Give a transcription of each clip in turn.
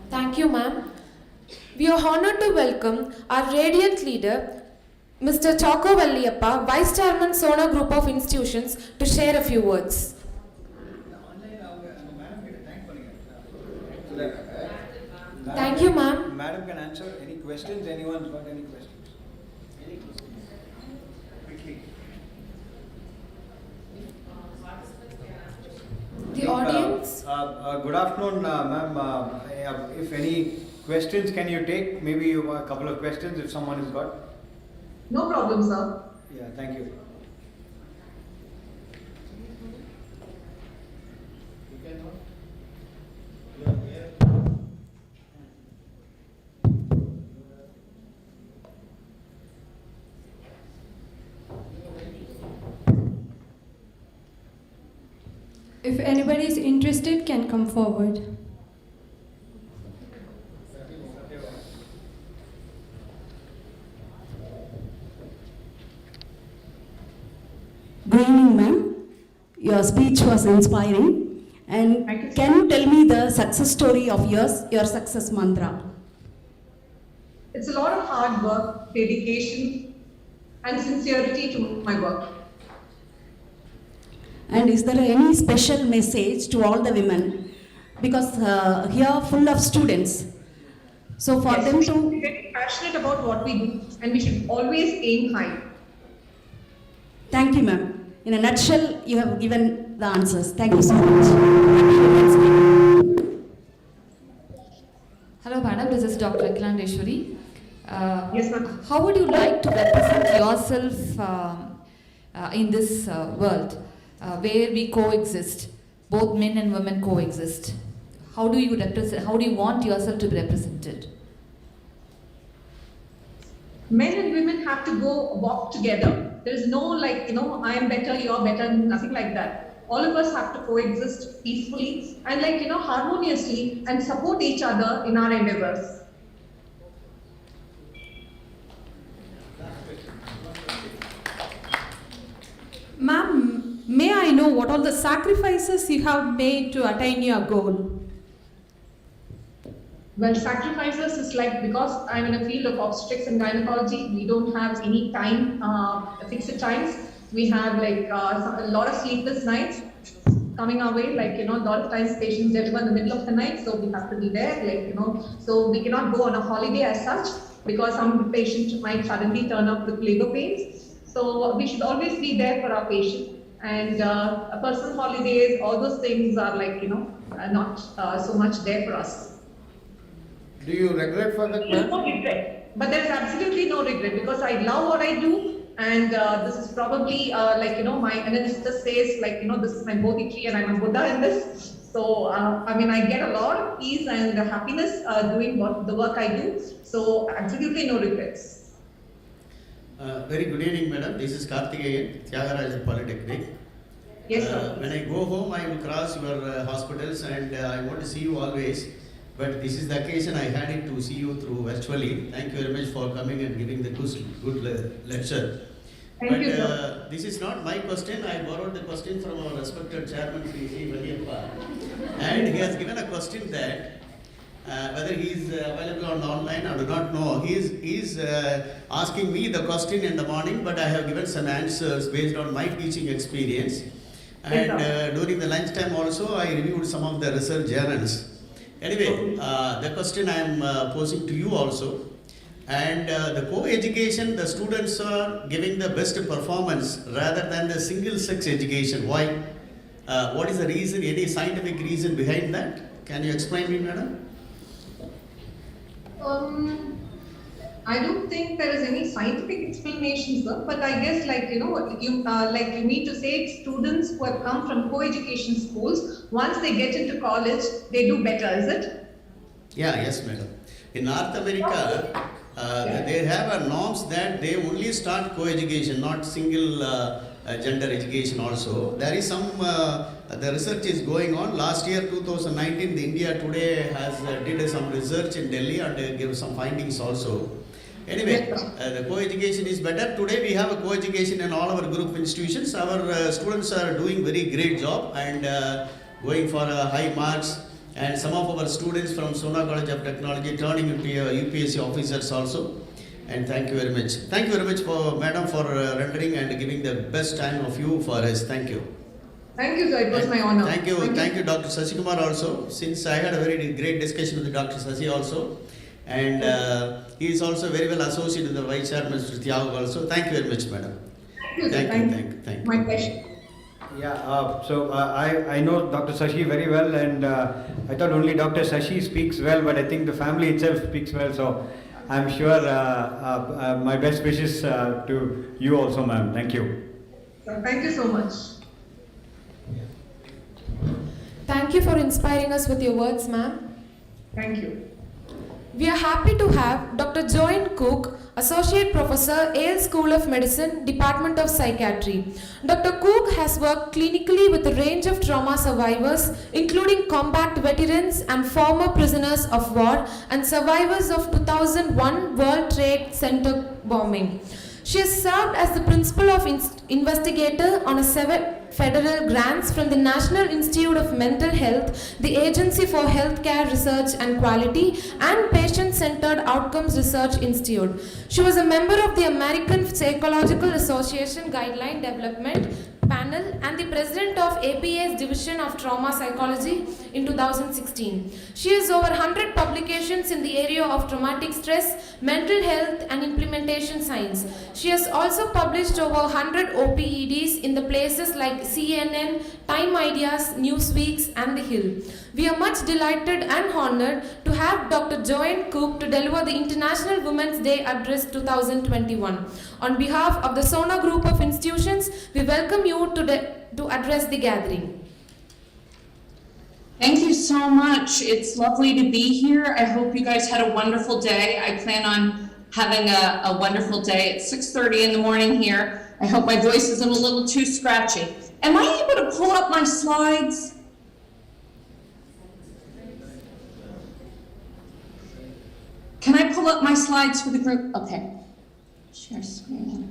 Thank you, ma'am. We are honored to welcome our radiant leader, Mr. Chako Valliyappa, Vice Chairman, Sona Group of Institutions, to share a few words. Thank you, ma'am. Madam can answer any questions. Anyone's got any questions? Quickly. The audience. Good afternoon, ma'am. If any questions can you take? Maybe a couple of questions if someone has got. No problem, sir. Yeah, thank you. If anybody is interested, can come forward. Good evening, ma'am. Your speech was inspiring. And Thank you, sir. can you tell me the success story of yours, your success mantra? It's a lot of hard work, dedication, and sincerity to my work. And is there any special message to all the women? Because here full of students. So for Yes, them we should be to... very passionate about what we do, and we should always aim high. Thank you, ma'am. In a nutshell, you have given the answers. Thank you so much. Hello, madam. This is Dr. Akilandeshwari. Yes, ma'am. How would you like to represent yourself in this world where we coexist, both men and women coexist? How do you represent? How do you want yourself to be represented? Men and women have to walk together. There is no I am better, you're better, nothing like that. All of us have to coexist peacefully and harmoniously and support each other in our endeavors. Ma'am, may I know what all the sacrifices you have made to attain your goal? Well, sacrifices is because I'm in a field of obstetrics and gynecology, we don't have any time, fixed times. We have a lot of sleepless nights coming our way, a lot of times patients deliver in the middle of the night, so we have to be there, so we cannot go on a holiday as such because some patient might suddenly turn up with labor pains. So we should always be there for our patient. And a personal holidays, all those things are not so much there for us. Do you regret for that, There's ma'am? no regret, but there's absolutely no regret because I love what I do, and this is probably my anesthetist says this is my bodhi tree and I'm a Buddha in this. So I get a lot of peace and happiness doing the work I do. So absolutely no regrets. Very good evening, madam. This is Karthikeyan, Tyagaraja Polytechnic. Yes, sir. When I go home, I will cross your hospitals and I want to see you always. But this is the occasion I had it to see you through virtually. Thank you very much for coming and giving the good lecture. Thank you, sir. This is not my question. I borrowed the question from our respected chairman, Sri Valliyappa. And he has given a question that whether he is available on online, I do not know. He is asking me the question in the morning, but I have given some answers based on my teaching experience. And during the lunchtime also, I reviewed some of the research journals. Anyway, the question I am posing to you also. And the co-education, the students are giving the best performance rather than the single-sex education. Why? What is the reason, any scientific reason behind that? Can you explain me, madam? I don't think there is any scientific explanation, sir. But I guess, you need to say students who have come from co-education schools, once they get into college, they do better, is it? Yeah, yes, madam. In North America, they have norms that they only start co-education, not single gender education also. There is some, the research is going on. Last year, 2019, the India Today has did some research in Delhi and gave some findings also. Anyway, the co-education is better. Today we have a co-education in all our group institutions. Our students are doing very great job and going for high marks and some of our students from Sona College of Technology turning into UPSC officers also. And thank you very much. Thank you very much for Madam for rendering and giving the best time of you for us. Thank you. Thank you, sir. It was my honor. Thank you, Dr. Sasikumar also. Since I had a very great discussion with Dr. Sasi also, and he is also very well associated with the Vice Chairman, Mr. Thiago also. Thank you very much, Madam. Thank you. My pleasure. Yeah, so I know Dr. Sashi very well, and I thought only Dr. Sashi speaks well, but I think the family itself speaks well, so I'm sure my best wishes to you also, ma'am. Thank you. Thank you so much. Thank you for inspiring us with your words, ma'am. Thank you. We are happy to have Dr. Joanne Cook, Associate Professor, Yale School of Medicine, Department of Psychiatry. Dr. Cook has worked clinically with a range of trauma survivors, including combat veterans and former prisoners of war and survivors of 2001 World Trade Center bombing. She has served as the principal of investigator on 7 federal grants from the National Institute of Mental Health, the Agency for Healthcare Research and Quality, and Patient-Centered Outcomes Research Institute. She was a member of the American Psychological Association Guideline Development Panel and the president of APA's Division of Trauma Psychology in 2016. She has over 100 publications in the area of traumatic stress, mental health, and implementation science. She has also published over 100 OPEDs in the places like CNN, Time Ideas, Newsweeks, and The Hill. We are much delighted and honored to have Dr. Joanne Cook to deliver the International Women's Day Address 2021. On behalf of the Sona Group of Institutions, we welcome you to address the gathering. Thank you so much. It's lovely to be here. I hope you guys had a wonderful day. I plan on having a wonderful day. It's 6:30 in the morning here. I hope my voice isn't a little too scratchy. Am I able to pull up my slides? Can I pull up my slides for the group? Okay. Share screen.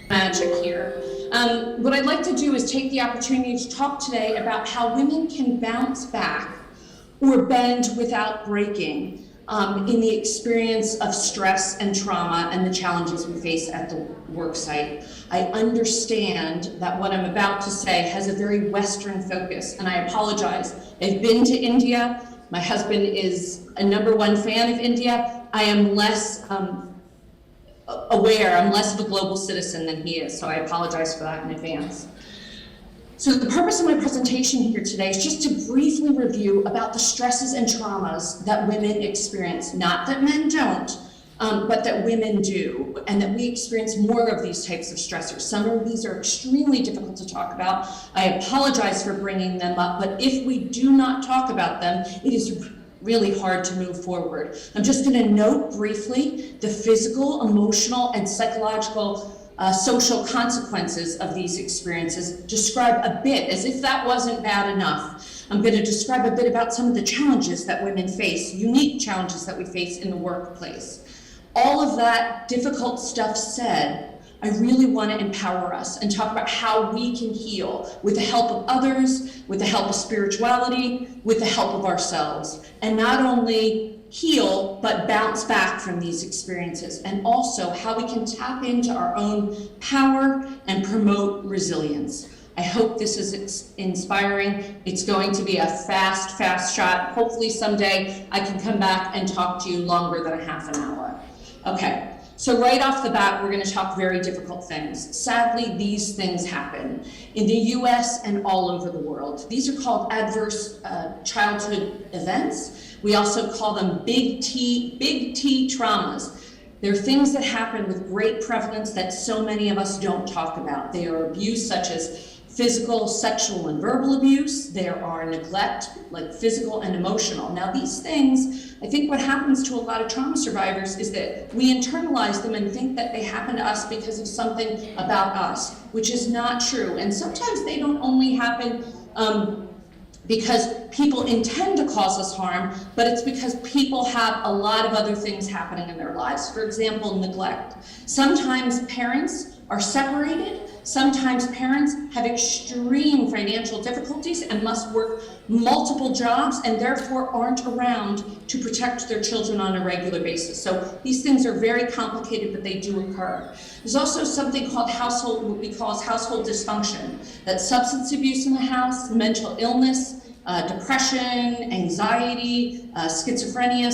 Magic here. What I'd like to do is take the opportunity to talk today about how women can bounce back or bend without breaking in the experience of stress and trauma and the challenges we face at the work site. I understand that what I'm about to say has a very Western focus, and I apologize. I've been to India. My husband is a #1 fan of India. I am less aware, I'm less of a global citizen than he is, so I apologize for that in advance. So the purpose of my presentation here today is just to briefly review about the stresses and traumas that women experience, not that men don't, but that women do, and that we experience more of these types of stressors. Some of these are extremely difficult to talk about. I apologize for bringing them up, but if we do not talk about them, it is really hard to move forward. I'm just going to note briefly the physical, emotional, and psychological social consequences of these experiences, describe a bit, as if that wasn't bad enough. I'm going to describe a bit about some of the challenges that women face, unique challenges that we face in the workplace. All of that difficult stuff said, I really want to empower us and talk about how we can heal with the help of others, with the help of spirituality, with the help of ourselves, and not only heal, but bounce back from these experiences, and also how we can tap into our own power and promote resilience. I hope this is inspiring. It's going to be a fast shot. Hopefully someday I can come back and talk to you longer than a half an hour. Okay. So right off the bat, we're going to talk very difficult things. Sadly, these things happen in the US and all over the world. These are called adverse childhood events. We also call them big T traumas. They're things that happen with great prevalence that so many of us don't talk about. They are abuse such as physical, sexual, and verbal abuse. There are neglect, like physical and emotional. Now these things, I think what happens to a lot of trauma survivors is that we internalize them and think that they happen to us because of something about us, which is not true. And sometimes they don't only happen because people intend to cause us harm, but it's because people have a lot of other things happening in their lives. For example, neglect. Sometimes parents are separated. Sometimes parents have extreme financial difficulties and must work multiple jobs and therefore aren't around to protect their children on a regular basis. So these things are very complicated, but they do occur. There's also something called what we call household dysfunction. That's substance abuse in the house, mental illness, depression, anxiety, schizophrenia,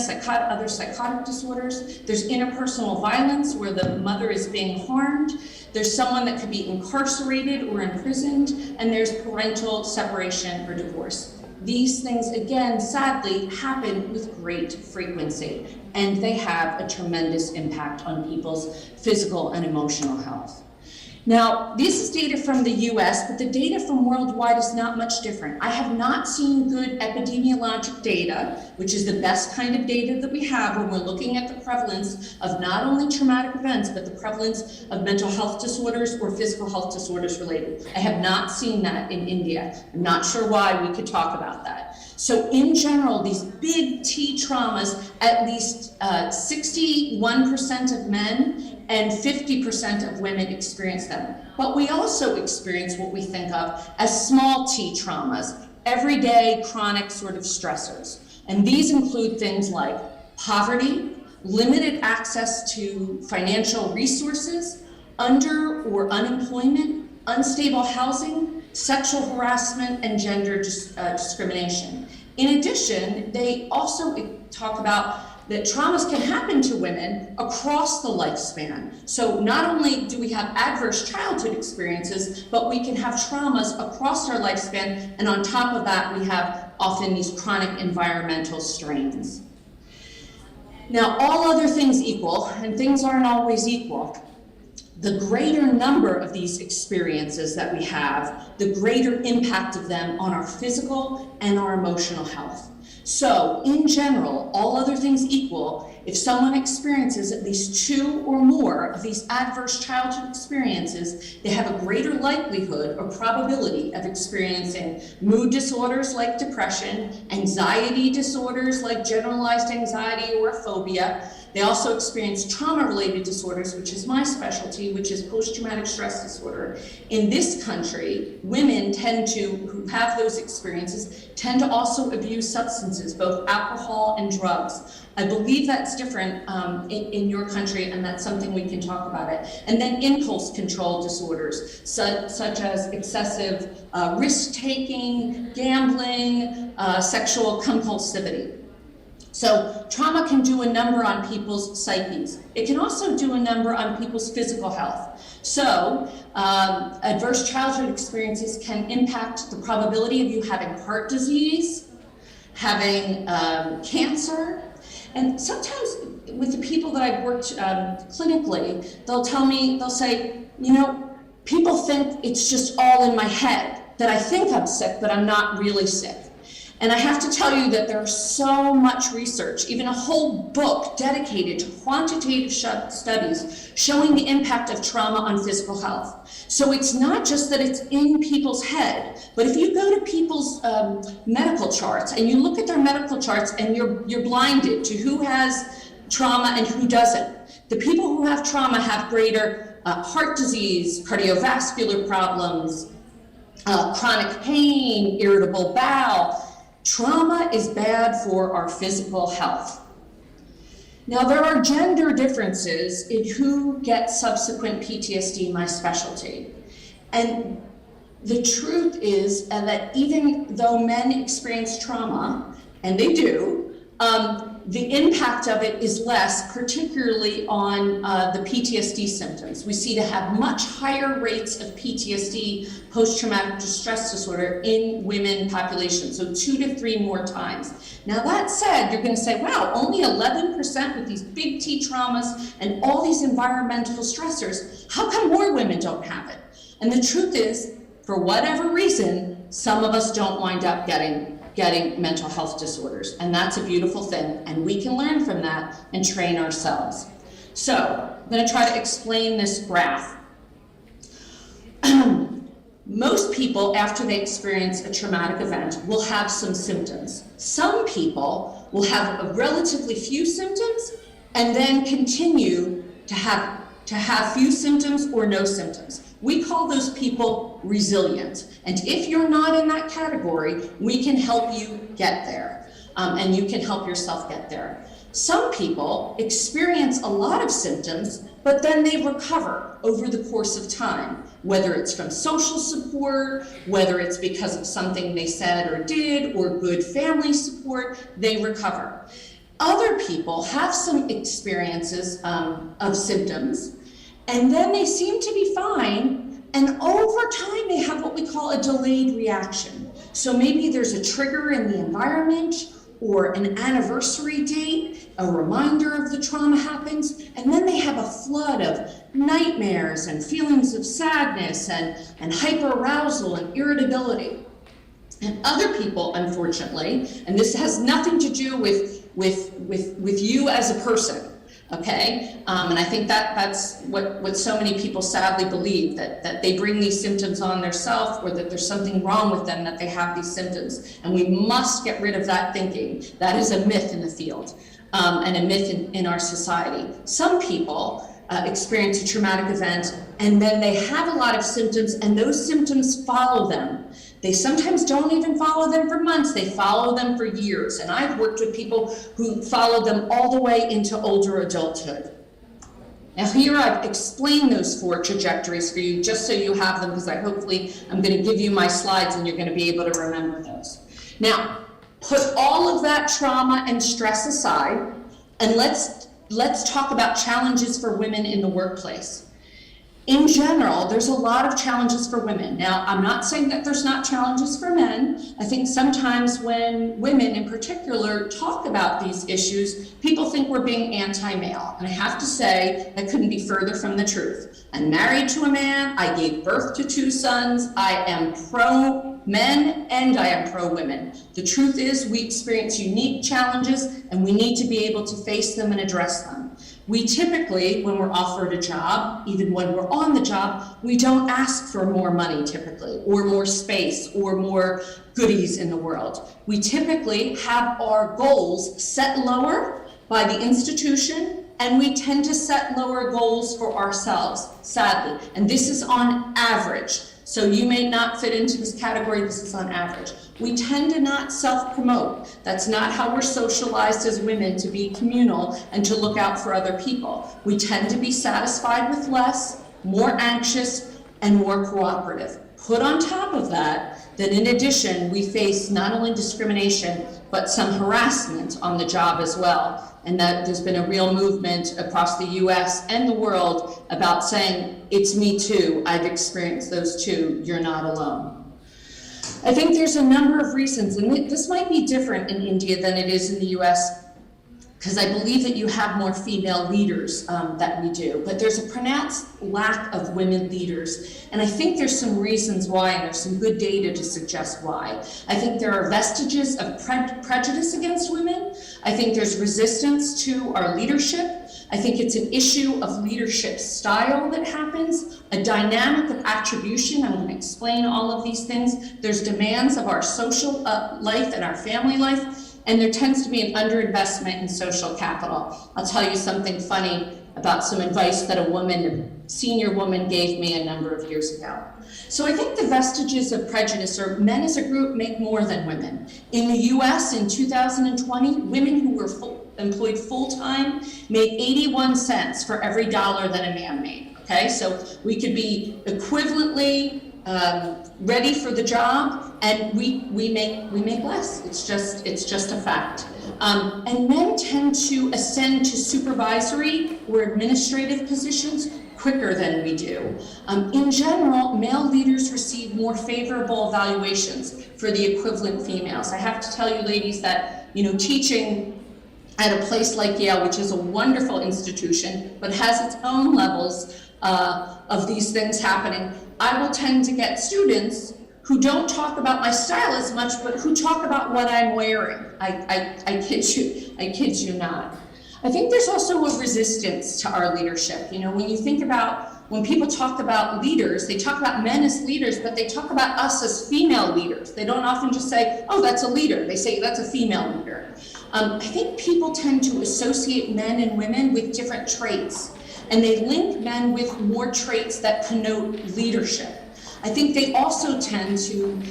other psychotic disorders. There's interpersonal violence where the mother is being harmed. There's someone that could be incarcerated or imprisoned, and there's parental separation or divorce. These things, again, sadly, happen with great frequency, and they have a tremendous impact on people's physical and emotional health. Now, this is data from the US, but the data from worldwide is not much different. I have not seen good epidemiologic data, which is the best kind of data that we have when we're looking at the prevalence of not only traumatic events, but the prevalence of mental health disorders or physical health disorders related. I have not seen that in India. I'm not sure why. We could talk about that. So in general, these big T traumas, at least 61% of men and 50% of women experience them. But we also experience what we think of as small T traumas, everyday chronic sort of stressors. And these include things like poverty, limited access to financial resources, under or unemployment, unstable housing, sexual harassment, and gender discrimination. In addition, they also talk about that traumas can happen to women across the lifespan. So not only do we have adverse childhood experiences, but we can have traumas across our lifespan, and on top of that, we have often these chronic environmental strains. Now, all other things equal, and things aren't always equal, the greater number of these experiences that we have, the greater impact of them on our physical and our emotional health. So, in general, all other things equal, if someone experiences at least 2 or more of these adverse childhood experiences, they have a greater likelihood or probability of experiencing mood disorders like depression, anxiety disorders like generalized anxiety or a phobia. They also experience trauma-related disorders, which is my specialty, which is post-traumatic stress disorder. In this country, women who have those experiences, tend to also abuse substances, both alcohol and drugs. I believe that's different in your country, and that's something we can talk about it. And then impulse control disorders, such as excessive risk-taking, gambling, sexual compulsivity. So trauma can do a number on people's psyches. It can also do a number on people's physical health. So adverse childhood experiences can impact the probability of you having heart disease, having cancer. And sometimes with the people that I've worked clinically, they'll say, you know, people think it's just all in my head, that I think I'm sick, but I'm not really sick. And I have to tell you that there's so much research, even a whole book dedicated to quantitative studies showing the impact of trauma on physical health. So it's not just that it's in people's head, but if you go to people's medical charts and you look at their medical charts and you're blinded to who has trauma and who doesn't. The people who have trauma have greater heart disease, cardiovascular problems, chronic pain, irritable bowel. Trauma is bad for our physical health. Now, there are gender differences in who gets subsequent PTSD, my specialty. And The truth is that even though men experience trauma, and they do, the impact of it is less, particularly on the PTSD symptoms. We see to have much higher rates of PTSD, post-traumatic stress disorder, in women populations, so 2 to 3 more times. Now that said, you're going to say, wow, only 11% with these big T traumas and all these environmental stressors, how come more women don't have it? And the truth is, for whatever reason, some of us don't wind up getting mental health disorders, and that's a beautiful thing, and we can learn from that and train ourselves. So, I'm going to try to explain this graph. Most people, after they experience a traumatic event, will have some symptoms. Some people will have a relatively few symptoms and then continue to have few symptoms or no symptoms. We call those people resilient. And if you're not in that category, we can help you get there. And you can help yourself get there. Some people experience a lot of symptoms, but then they recover over the course of time, whether it's from social support, whether it's because of something they said or did, or good family support, they recover. Other people have some experiences of symptoms, and then they seem to be fine, and over time they have what we call a delayed reaction. So maybe there's a trigger in the environment or an anniversary date, a reminder of the trauma happens, and then they have a flood of nightmares and feelings of sadness and hyperarousal and irritability. And other people, unfortunately, and this has nothing to do with you as a person, okay? And I think that's what so many people sadly believe, that they bring these symptoms on themselves, or that there's something wrong with them that they have these symptoms. And we must get rid of that thinking. That is a myth in the field, and a myth in our society. Some people experience a traumatic event, and then they have a lot of symptoms, and those symptoms follow them. They sometimes don't even follow them for months, they follow them for years. And I've worked with people who follow them all the way into older adulthood. Now here I've explained those 4 trajectories for you, just so you have them, because hopefully I'm going to give you my slides and you're going to be able to remember those. Now, put all of that trauma and stress aside, and let's talk about challenges for women in the workplace. In general, there's a lot of challenges for women. Now, I'm not saying that there's not challenges for men. I think sometimes when women in particular talk about these issues, people think we're being anti-male. And I have to say, that couldn't be further from the truth. I'm married to a man, I gave birth to 2 sons, I am pro-men and I am pro-women. The truth is, we experience unique challenges and we need to be able to face them and address them. We typically, when we're offered a job, even when we're on the job, we don't ask for more money typically, or more space, or more goodies in the world. We typically have our goals set lower by the institution, and we tend to set lower goals for ourselves, sadly. And this is on average. So you may not fit into this category, this is on average. We tend to not self-promote. That's not how we're socialized as women, to be communal and to look out for other people. We tend to be satisfied with less, more anxious, and more cooperative. Put on top of that, that in addition, we face not only discrimination, but some harassment on the job as well. And that there's been a real movement across the US and the world about saying, it's me too, I've experienced those too, you're not alone. I think there's a number of reasons, and this might be different in India than it is in the US, because I believe that you have more female leaders than we do, but there's a pronounced lack of women leaders. And I think there's some reasons why, and there's some good data to suggest why. I think there are vestiges of prejudice against women. I think there's resistance to our leadership. I think it's an issue of leadership style that happens, a dynamic of attribution. I'm going to explain all of these things. There's demands of our social life and our family life, and there tends to be an underinvestment in social capital. I'll tell you something funny about some advice that a senior woman gave me a number of years ago. So I think the vestiges of prejudice are men as a group make more than women. In the US in 2020, women who were employed full-time made 81 cents for every dollar that a man made, okay? So we could be equivalently ready for the job, and we make less. It's just a fact. And men tend to ascend to supervisory or administrative positions quicker than we do. In general, male leaders receive more favorable evaluations for the equivalent females. I have to tell you, ladies, that teaching at a place like Yale, which is a wonderful institution, but has its own levels of these things happening, I will tend to get students who don't talk about my style as much, but who talk about what I'm wearing. I kid you not. I think there's also a resistance to our leadership. When you think about, when people talk about leaders, they talk about men as leaders, but they talk about us as female leaders. They don't often just say, oh, that's a leader. They say, that's a female leader. I think people tend to associate men and women with different traits, and they link men with more traits that connote leadership. I think they also tend to,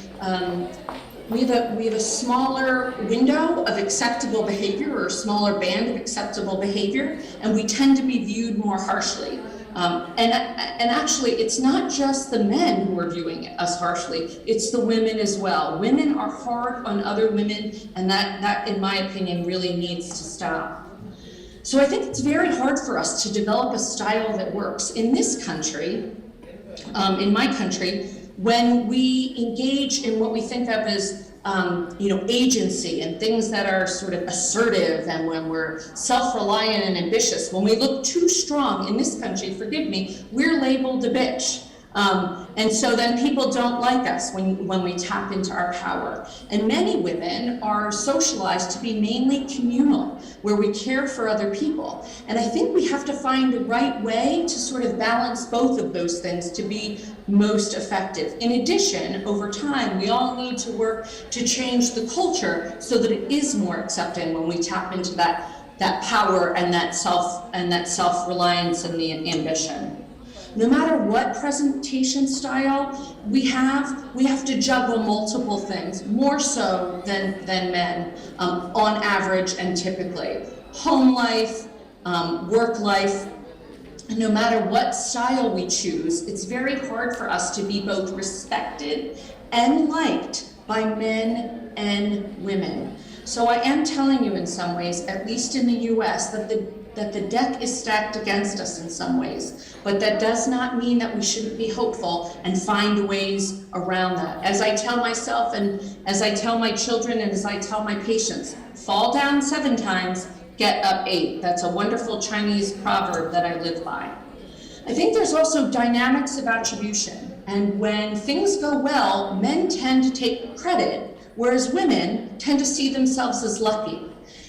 we have a smaller window of acceptable behavior, or a smaller band of acceptable behavior, and we tend to be viewed more harshly. And actually, it's not just the men who are viewing us harshly, it's the women as well. Women are hard on other women, and that in my opinion, really needs to stop. So I think it's very hard for us to develop a style that works. In this country, in my country, when we engage in what we think of as agency and things that are sort of assertive, and when we're self-reliant and ambitious, when we look too strong in this country, forgive me, we're labeled a bitch. And so then people don't like us when we tap into our power. And many women are socialized to be mainly communal, where we care for other people. And I think we have to find the right way to sort of balance both of those things to be most effective. In addition, over time, we all need to work to change the culture so that it is more accepting when we tap into that power and that self-reliance and the ambition. No matter what presentation style we have to juggle multiple things, more so than men, on average and typically. Home life, work life, no matter what style we choose, it's very hard for us to be both respected and liked by men and women. So I am telling you in some ways, at least in the US, that the deck is stacked against us in some ways, but that does not mean that we shouldn't be hopeful and find ways around that. As I tell myself, and as I tell my children, and as I tell my patients, fall down 7 times, get up 8. That's a wonderful Chinese proverb that I live by. I think there's also dynamics of attribution, and when things go well, men tend to take credit, whereas women tend to see themselves as lucky.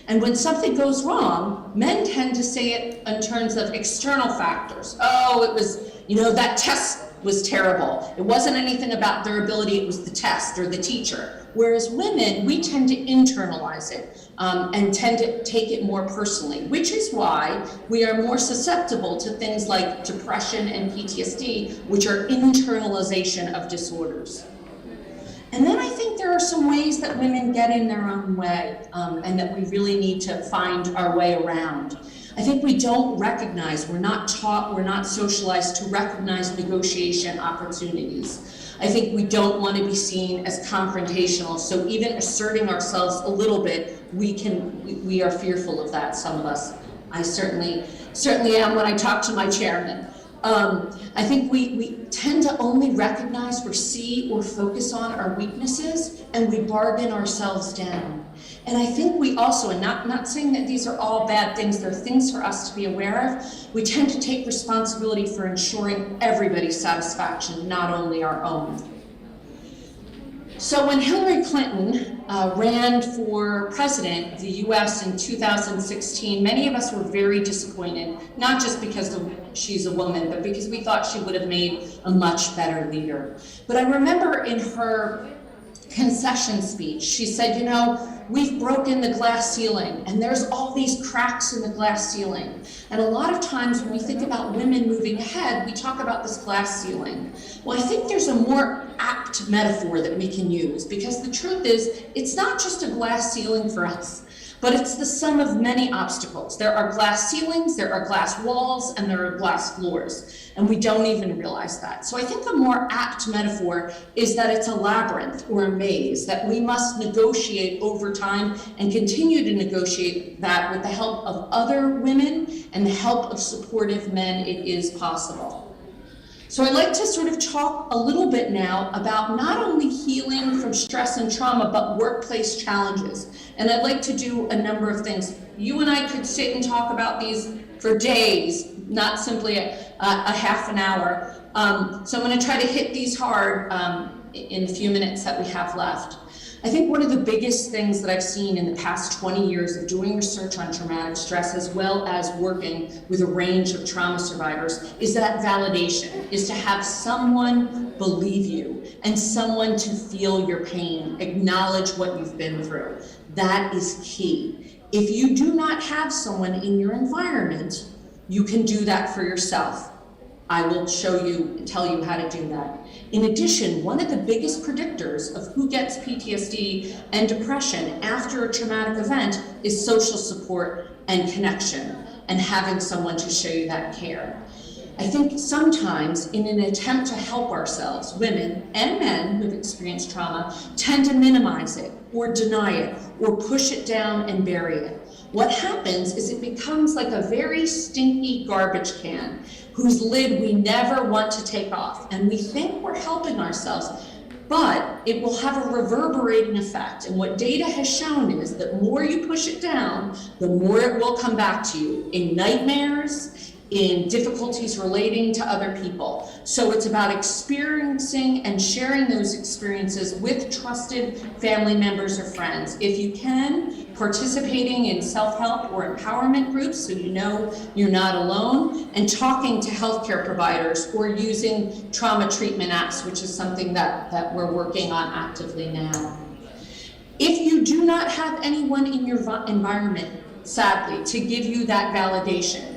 And when something goes wrong, men tend to say it in terms of external factors. Oh, it was, that test was terrible. It wasn't anything about their ability, it was the test or the teacher. Whereas women, we tend to internalize it and tend to take it more personally, which is why we are more susceptible to things like depression and PTSD, which are internalization of disorders. And then I think there are some ways that women get in their own way, and that we really need to find our way around. I think we don't recognize, we're not taught, we're not socialized to recognize negotiation opportunities. I think we don't want to be seen as confrontational, so even asserting ourselves a little bit, we are fearful of that, some of us. I certainly am when I talk to my chairman. I think we tend to only recognize or see or focus on our weaknesses, and we bargain ourselves down. And I think we also, and not saying that these are all bad things, they're things for us to be aware of, we tend to take responsibility for ensuring everybody's satisfaction, not only our own. So when Hillary Clinton ran for president of the US in 2016, many of us were very disappointed, not just because she's a woman, but because we thought she would have made a much better leader. But I remember in her concession speech, she said, we've broken the glass ceiling, and there's all these cracks in the glass ceiling. And a lot of times when we think about women moving ahead, we talk about this glass ceiling. Well, I think there's a more apt metaphor that we can use, because the truth is, it's not just a glass ceiling for us. But it's the sum of many obstacles. There are glass ceilings, there are glass walls, and there are glass floors. And we don't even realize that. So I think a more apt metaphor is that it's a labyrinth or a maze that we must negotiate over time and continue to negotiate that with the help of other women and the help of supportive men. It is possible. So I'd like to sort of talk a little bit now about not only healing from stress and trauma, but workplace challenges. And I'd like to do a number of things. You and I could sit and talk about these for days, not simply a half an hour. So I'm going to try to hit these hard in the few minutes that we have left. I think one of the biggest things that I've seen in the past 20 years of doing research on traumatic stress, as well as working with a range of trauma survivors, is that validation, is to have someone believe you and someone to feel your pain, acknowledge what you've been through. That is key. If you do not have someone in your environment, you can do that for yourself. I will show you, tell you how to do that. In addition, one of the biggest predictors of who gets PTSD and depression after a traumatic event is social support and connection, and having someone to show you that care. I think sometimes in an attempt to help ourselves, women and men who've experienced trauma tend to minimize it or deny it or push it down and bury it. What happens is it becomes like a very stinky garbage can whose lid we never want to take off. And we think we're helping ourselves, but it will have a reverberating effect. And what data has shown is that the more you push it down, the more it will come back to you in nightmares, in difficulties relating to other people. So it's about experiencing and sharing those experiences with trusted family members or friends. If you can, participating in self-help or empowerment groups so you know you're not alone, and talking to healthcare providers or using trauma treatment apps, which is something that we're working on actively now. If you do not have anyone in your environment, sadly, to give you that validation,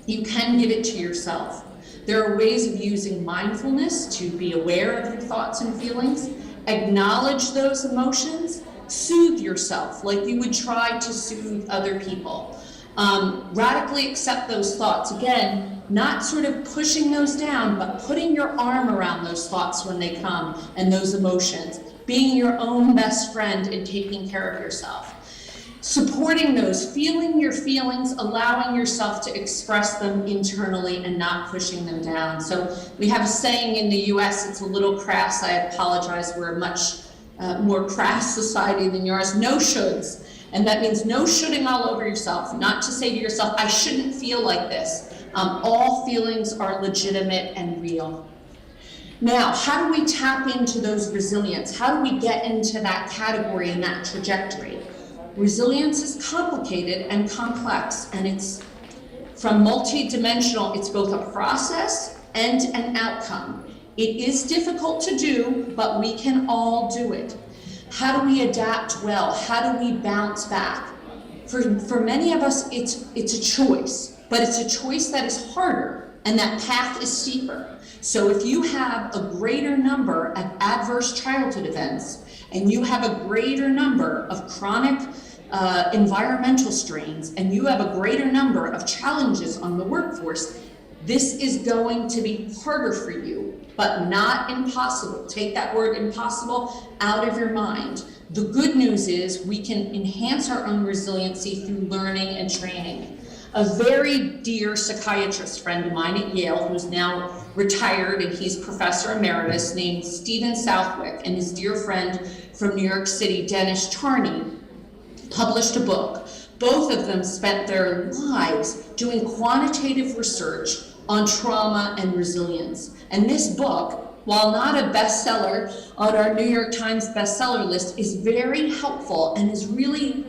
you can give it to yourself. There are ways of using mindfulness to be aware of your thoughts and feelings, acknowledge those emotions, soothe yourself like you would try to soothe other people. Radically accept those thoughts. Again, not sort of pushing those down, but putting your arm around those thoughts when they come and those emotions. Being your own best friend and taking care of yourself. Supporting those, feeling your feelings, allowing yourself to express them internally and not pushing them down. So we have a saying in the US, it's a little crass, I apologize, we're a much more crass society than yours, no shoulds. And that means no shoulding all over yourself, not to say to yourself, I shouldn't feel like this. All feelings are legitimate and real. Now, how do we tap into those resilience? How do we get into that category and that trajectory? Resilience is complicated and complex, and it's from multi-dimensional. It's both a process and an outcome. It is difficult to do, but we can all do it. How do we adapt well? How do we bounce back? For many of us, it's a choice, but it's a choice that is harder, and that path is steeper. So if you have a greater number of adverse childhood events, and you have a greater number of chronic environmental strains, and you have a greater number of challenges on the workforce, this is going to be harder for you, but not impossible. Take that word impossible out of your mind. The good news is we can enhance our own resiliency through learning and training. A very dear psychiatrist friend of mine at Yale, who's now retired and he's professor emeritus, named Stephen Southwick, and his dear friend from New York City, Dennis Charney, published a book. Both of them spent their lives doing quantitative research on trauma and resilience. And this book, while not a bestseller on our New York Times bestseller list, is very helpful and is really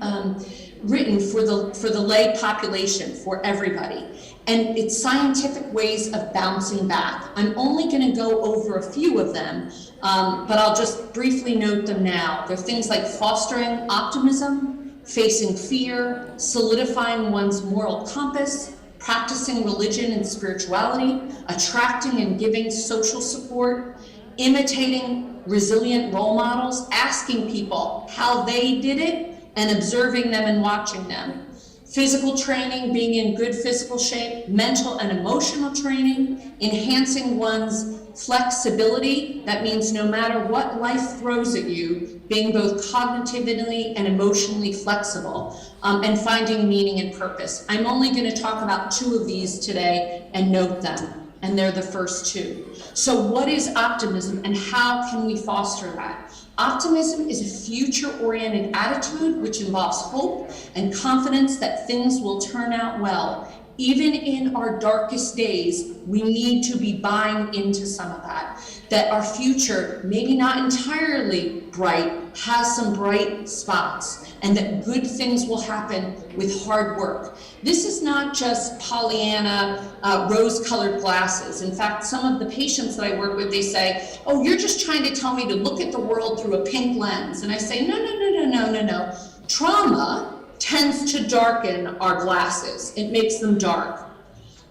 written for the lay population, for everybody. And it's scientific ways of bouncing back. I'm only going to go over a few of them, but I'll just briefly note them now. They're things like fostering optimism, facing fear, solidifying one's moral compass, practicing religion and spirituality, attracting and giving social support, imitating resilient role models, asking people how they did it, and observing them and watching them. Physical training, being in good physical shape, mental and emotional training, enhancing one's flexibility. That means no matter what life throws at you, being both cognitively and emotionally flexible, and finding meaning and purpose. I'm only going to talk about 2 of these today and note them, and they're the first 2. So what is optimism and how can we foster that? Optimism is a future-oriented attitude which involves hope and confidence that things will turn out well. Even in our darkest days, we need to be buying into some of that our future, maybe not entirely bright, has some bright spots, and that good things will happen with hard work. This is not just Pollyanna, rose-colored glasses. In fact, some of the patients that I work with, they say, oh, you're just trying to tell me to look at the world through a pink lens. And I say, no. Trauma tends to darken our glasses. It makes them dark.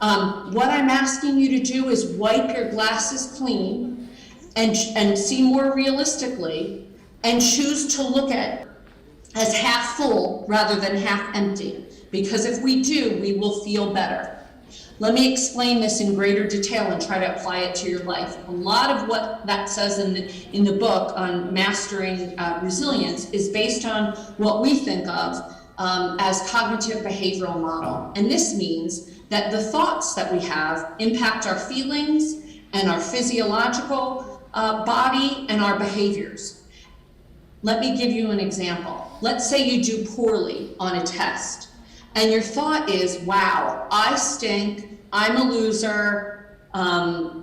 What I'm asking you to do is wipe your glasses clean and see more realistically and choose to look at as half full rather than half empty. Because if we do, we will feel better. Let me explain this in greater detail and try to apply it to your life. A lot of what that says in the book on mastering resilience is based on what we think of as cognitive behavioral model. And this means that the thoughts that we have impact our feelings and our physiological body and our behaviors. Let me give you an example. Let's say you do poorly on a test and your thought is, wow, I stink, I'm a loser,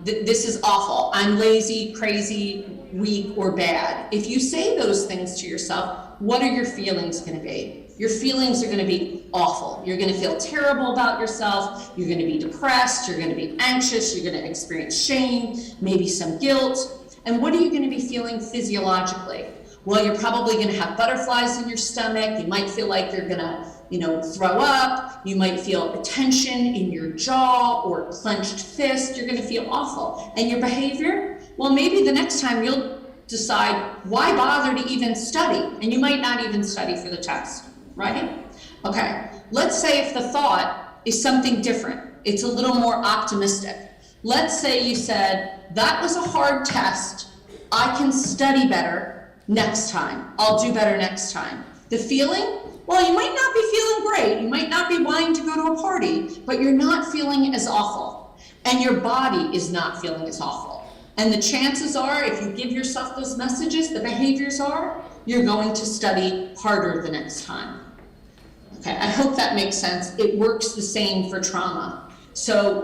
this is awful, I'm lazy, crazy, weak, or bad. If you say those things to yourself, what are your feelings going to be? Your feelings are going to be awful. You're going to feel terrible about yourself. You're going to be depressed. You're going to be anxious. You're going to experience shame, maybe some guilt. And what are you going to be feeling physiologically? Well, you're probably going to have butterflies in your stomach. You might feel like you're going to, throw up. You might feel a tension in your jaw or clenched fist. You're going to feel awful. And your behavior? Well, maybe the next time you'll decide, why bother to even study? And you might not even study for the test. Right? Okay, let's say if the thought is something different, it's a little more optimistic. Let's say you said, that was a hard test, I can study better next time, I'll do better next time. The feeling? Well, you might not be feeling great, you might not be wanting to go to a party, but you're not feeling as awful, and your body is not feeling as awful. And the chances are, if you give yourself those messages, the behaviors are, you're going to study harder the next time. Okay, I hope that makes sense. It works the same for trauma. So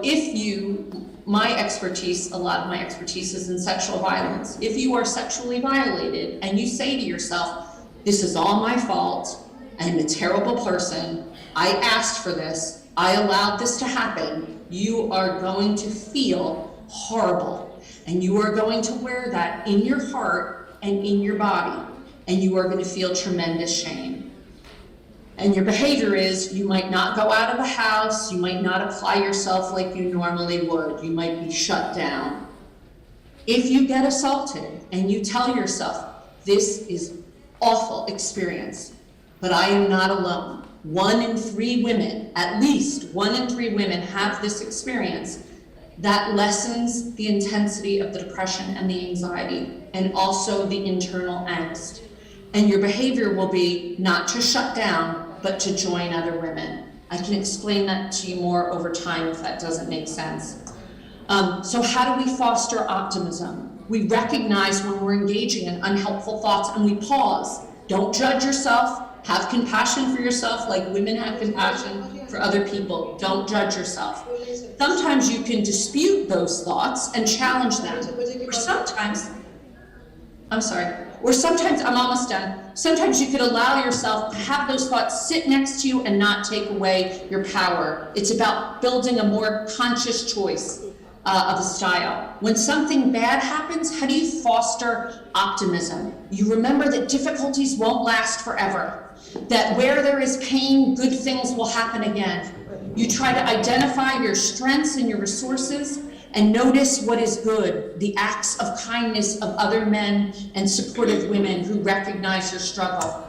my expertise, a lot of my expertise is in sexual violence. If you are sexually violated and you say to yourself, this is all my fault, I'm a terrible person, I asked for this, I allowed this to happen, you are going to feel horrible. And you are going to wear that in your heart and in your body. And you are going to feel tremendous shame. And your behavior is, you might not go out of the house, you might not apply yourself like you normally would, you might be shut down. If you get assaulted and you tell yourself, this is awful experience, but I am not alone. 1 in 3 women, at least 1 in 3 women have this experience. That lessens the intensity of the depression and the anxiety, and also the internal angst. And your behavior will be not to shut down, but to join other women. I can explain that to you more over time if that doesn't make sense. So how do we foster optimism? We recognize when we're engaging in unhelpful thoughts and we pause. Don't judge yourself. Have compassion for yourself like women have compassion for other people. Don't judge yourself. Sometimes you can dispute those thoughts and challenge them. Or sometimes, I'm almost done. Sometimes you could allow yourself to have those thoughts sit next to you and not take away your power. It's about building a more conscious choice of a style. When something bad happens, how do you foster optimism? You remember that difficulties won't last forever. That where there is pain, good things will happen again. You try to identify your strengths and your resources and notice what is good, the acts of kindness of other men and supportive women who recognize your struggle.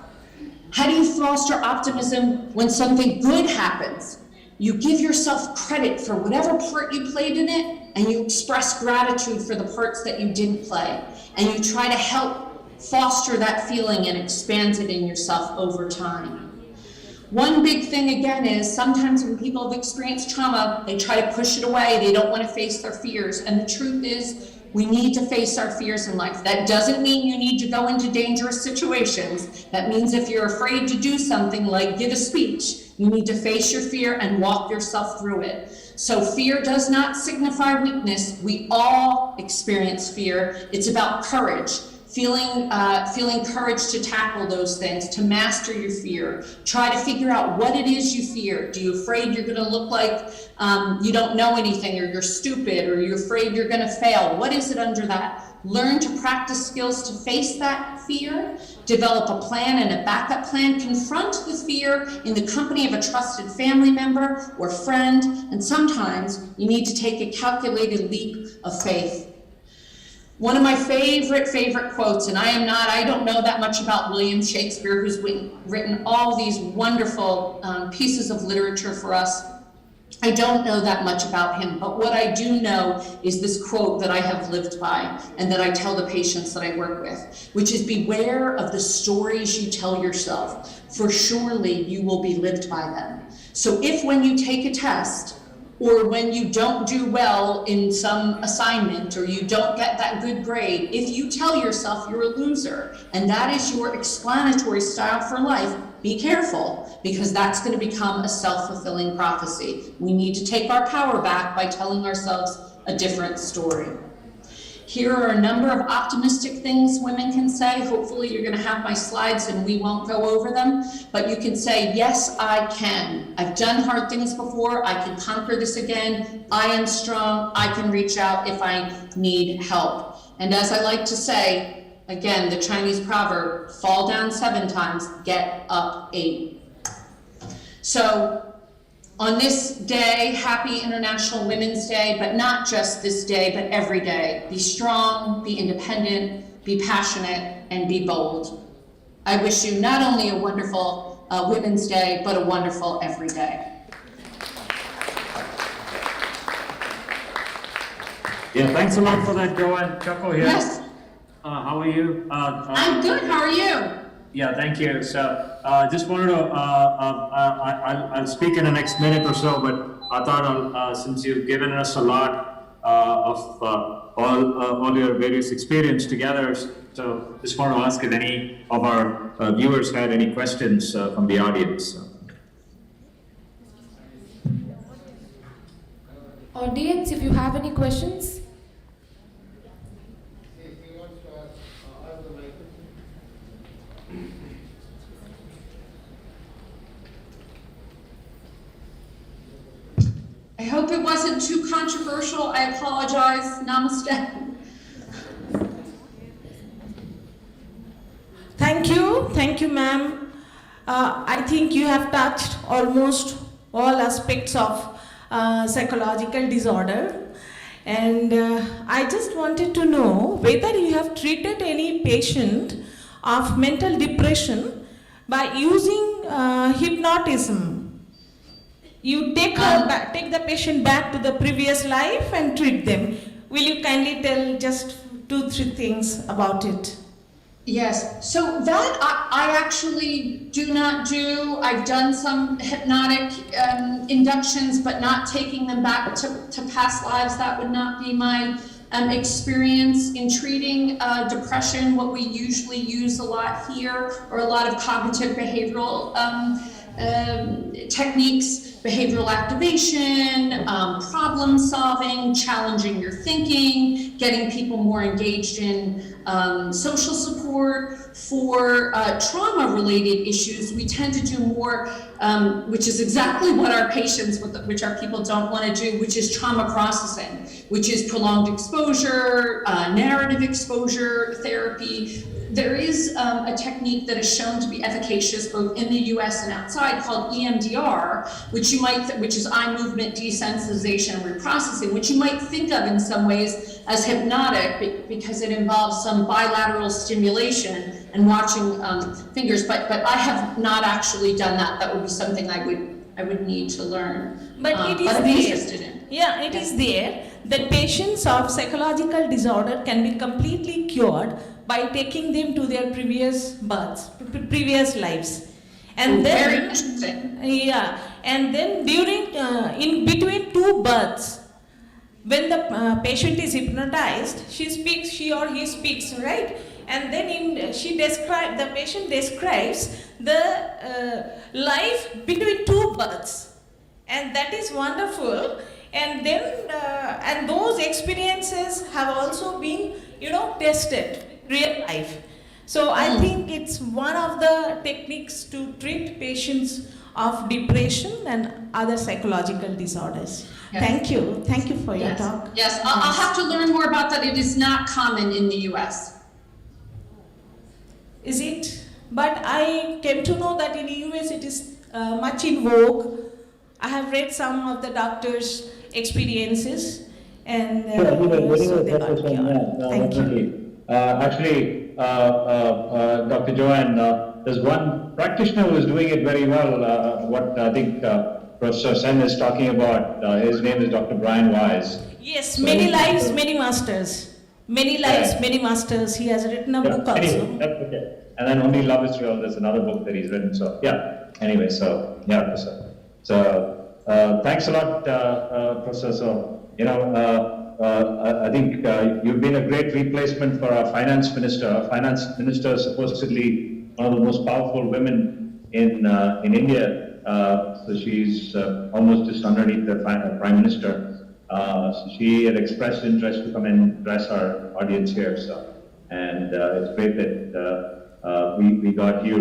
How do you foster optimism when something good happens? You give yourself credit for whatever part you played in it, and you express gratitude for the parts that you didn't play. And you try to help foster that feeling and expand it in yourself over time. One big thing again is sometimes when people have experienced trauma, they try to push it away. They don't want to face their fears. And the truth is, we need to face our fears in life. That doesn't mean you need to go into dangerous situations. That means if you're afraid to do something like give a speech, you need to face your fear and walk yourself through it. So fear does not signify weakness. We all experience fear. It's about courage. Feeling courage to tackle those things, to master your fear. Try to figure out what it is you fear. Do you afraid you're gonna look like you don't know anything, or you're stupid, or you're afraid you're gonna fail? What is it under that? Learn to practice skills to face that fear. Develop a plan and a backup plan. Confront the fear in the company of a trusted family member or friend. And sometimes you need to take a calculated leap of faith. One of my favorite quotes, and I don't know that much about William Shakespeare, who's written all these wonderful pieces of literature for us. I don't know that much about him, but what I do know is this quote that I have lived by and that I tell the patients that I work with, which is, beware of the stories you tell yourself, for surely you will be lived by them. So if when you take a test, or when you don't do well in some assignment, or you don't get that good grade, if you tell yourself you're a loser, and that is your explanatory style for life, be careful, because that's going to become a self-fulfilling prophecy. We need to take our power back by telling ourselves a different story. Here are a number of optimistic things women can say. Hopefully you're going to have my slides and we won't go over them, but you can say, yes, I can. I've done hard things before. I can conquer this again. I am strong. I can reach out if I need help. And as I like to say, again, the Chinese proverb, fall down 7 times, get up 8. So on this day, happy International Women's Day, but not just this day, but every day. Be strong, be independent, be passionate, and be bold. I wish you not only a wonderful Women's Day, but a wonderful every day. Yeah, thanks a lot for that, Joanne. Choco here. Yes. How are you? I'm good, how are you? Yeah, thank you. So, just wanted to, I'll speak in the next minute or so, but I thought since you've given us a lot of all your various experience together, so just want to ask if any of our viewers had any questions from the audience. Audience, if you have any questions. I hope it wasn't too controversial. I apologize. Namaste. Thank you, ma'am. I think you have touched almost all aspects of psychological disorder. And I just wanted to know whether you have treated any patient of mental depression by using hypnotism. You take the patient back to the previous life and treat them. Will you kindly tell just 2-3 things about it? Yes, so that I actually do not do. I've done some hypnotic inductions, but not taking them back to past lives. That would not be my experience in treating depression. What we usually use a lot here are a lot of cognitive behavioral techniques, behavioral activation, problem solving, challenging your thinking, getting people more engaged in social support. For trauma-related issues, we tend to do more, which is exactly what our patients, which our people don't want to do, which is trauma processing, which is prolonged exposure, narrative exposure therapy. There is a technique that is shown to be efficacious both in the US and outside called EMDR, which is eye movement desensitization and reprocessing, which you might think of in some ways as hypnotic because it involves some bilateral stimulation and watching fingers, but I have not actually done that. That would be something I would need to learn. But it is I'm there. interested in. Yeah, it is there that patients of psychological disorder can be completely cured by taking them to their previous births, previous lives. And then, very interesting. yeah, and then during, in between two births, when the patient is hypnotized, she or he speaks, right? And then the patient describes the life between two births. And that is wonderful. And then, and those experiences have also been, tested, real life. So I think it's one of the techniques to treat patients of depression and other psychological disorders. Yes. Thank you for your talk. Yes, I'll have to learn more about that. It is not common in the US. Is it? But I came to know that in the US it is much in vogue. I have read some of the doctors' experiences, and so they got cured. Thank you. Actually, Dr. Joanne, there's one practitioner who is doing it very well. What I think Professor Sen is talking about, his name is Dr. Brian Wise. Yes, so many lives, many masters. Many lives, many masters. He has written a book also. Anyway, that's okay. And then Only Love Is Real, there's another book that he's written. So yeah. Anyway, so yeah, Professor. So thanks a lot, Professor. So I think you've been a great replacement for our finance minister. Our finance minister is supposedly one of the most powerful women in India. So she's almost just underneath the prime minister. So she had expressed interest to come and address our audience here. So, and it's great that we got you